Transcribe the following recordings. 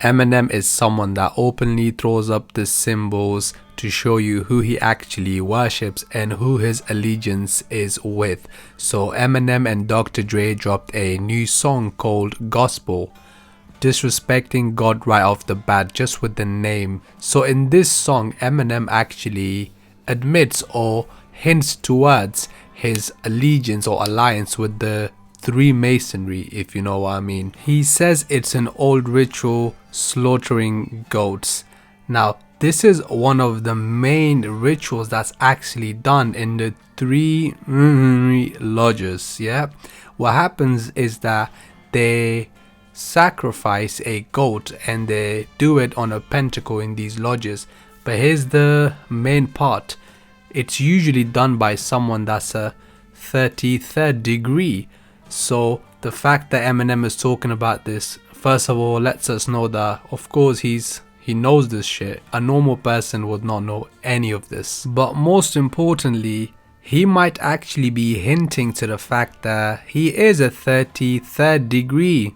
Eminem is someone that openly throws up the symbols to show you who he actually worships and who his allegiance is with. So Eminem and Dr. Dre dropped a new song called Gospel, disrespecting God right off the bat just with the name. So in this song, Eminem actually admits or hints towards his allegiance or alliance with the Freemasonry, if you know what I mean. He says it's an old ritual slaughtering goats. Now, this is one of the main rituals that's actually done in the three lodges. Yeah, what happens is that they sacrifice a goat and they do it on a pentacle in these lodges. But here's the main part: it's usually done by someone that's a 33rd degree. So the fact that Eminem is talking about this, first of all, lets us know that of course he knows this shit. A normal person would not know any of this. But most importantly, he might actually be hinting to the fact that he is a 33rd degree.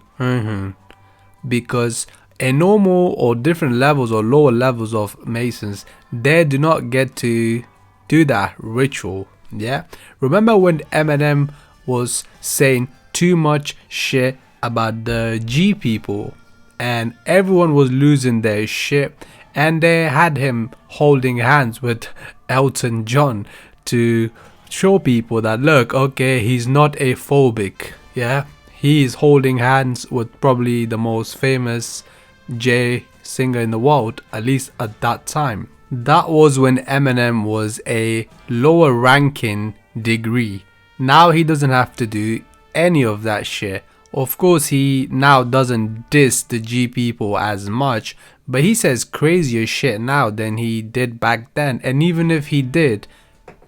Because a normal or different levels or lower levels of Masons, they do not get to do that ritual. Yeah, remember when Eminem was saying too much shit about the G people and everyone was losing their shit, and they had him holding hands with Elton John to show people that, look, okay, he's not a phobic. Yeah, he is holding hands with probably the most famous J singer in the world, at least at that time. That was when Eminem was a lower ranking degree. Now he doesn't have to do any of that shit. Of course, he now doesn't diss the G people as much, but he says crazier shit now than he did back then. And even if he did,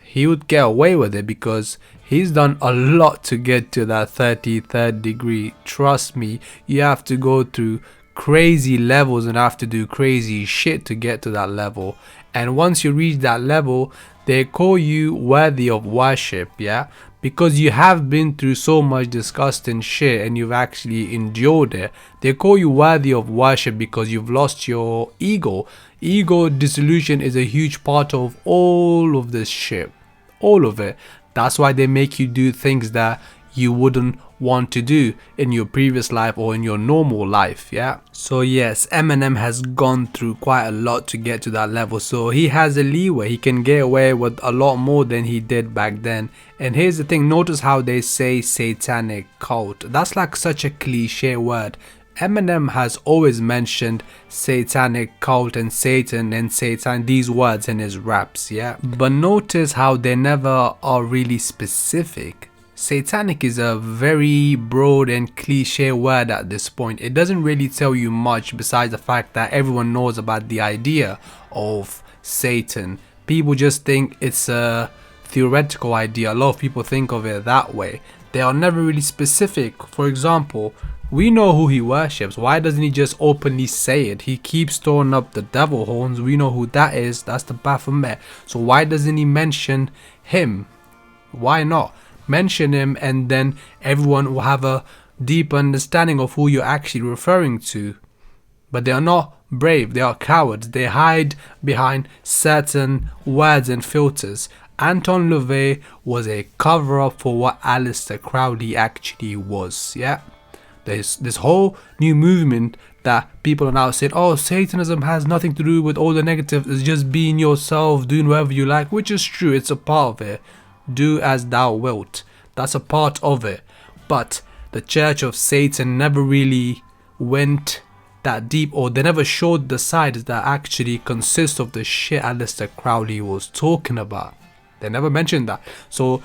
he would get away with it because he's done a lot to get to that 33rd degree. Trust me, you have to go through crazy levels and have to do crazy shit to get to that level. And once you reach that level, they call you worthy of worship. Yeah, because you have been through so much disgusting shit and you've actually endured it. They call you worthy of worship because you've lost your ego. Ego dissolution is a huge part of all of this shit, all of it. That's why they make you do things that you wouldn't want to do in your previous life or in your normal life. Yeah, so yes, Eminem has gone through quite a lot to get to that level, so he has a leeway. He can get away with a lot more than he did back then. And here's the thing, notice how they say satanic cult. That's like such a cliche word. Eminem has always mentioned satanic cult and Satan and Satan, these words in his raps. Yeah, but notice how they never are really specific. Satanic is a very broad and cliche word at this point. It doesn't really tell you much besides the fact that everyone knows about the idea of Satan. People just think it's a theoretical idea. A lot of people think of it that way. They are never really specific. For example, we know who he worships. Why doesn't he just openly say it? He keeps throwing up the devil horns. We know who that is. That's the Baphomet. So why doesn't he mention him? Why not? Mention him and then everyone will have a deep understanding of who you're actually referring to. But they are not brave, they are cowards. They hide behind certain words and filters. Anton LaVey was a cover-up for what Aleister Crowley actually was. Yeah, there's this whole new movement that people are now saying, oh, Satanism has nothing to do with all the negatives, it's just being yourself, doing whatever you like, which is true, it's a part of it. Do as thou wilt. That's a part of it. But the Church of Satan never really went that deep, or they never showed the sides that actually consist of the shit Aleister Crowley was talking about. They never mentioned that. So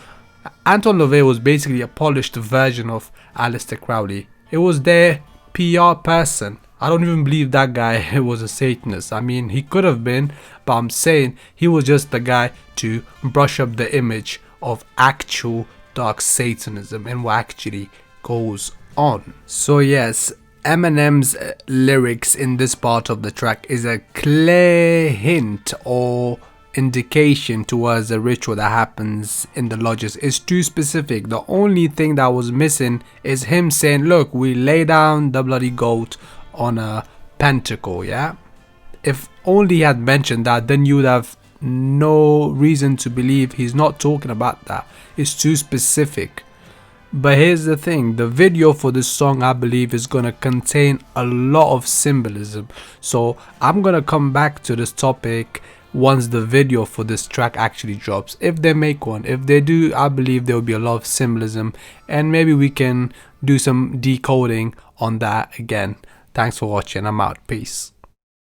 Anton LaVey was basically a polished version of Aleister Crowley. It was their PR person. I don't even believe that guy was a Satanist. I mean, he could have been, but I'm saying he was just the guy to brush up the image of actual dark Satanism and what actually goes on. So yes, Eminem's lyrics in this part of the track is a clear hint or indication towards the ritual that happens in the lodges. It's too specific. The only thing that was missing is him saying, look, we lay down the bloody goat on a pentacle, yeah? If only he had mentioned that, then you would have no reason to believe he's not talking about that. It's too specific. But here's the thing, the video for this song, I believe, is gonna contain a lot of symbolism. So I'm gonna come back to this topic once the video for this track actually drops, if they make one. If they do, I believe there will be a lot of symbolism, and maybe we can do some decoding on that again. Thanks for watching. I'm out. Peace.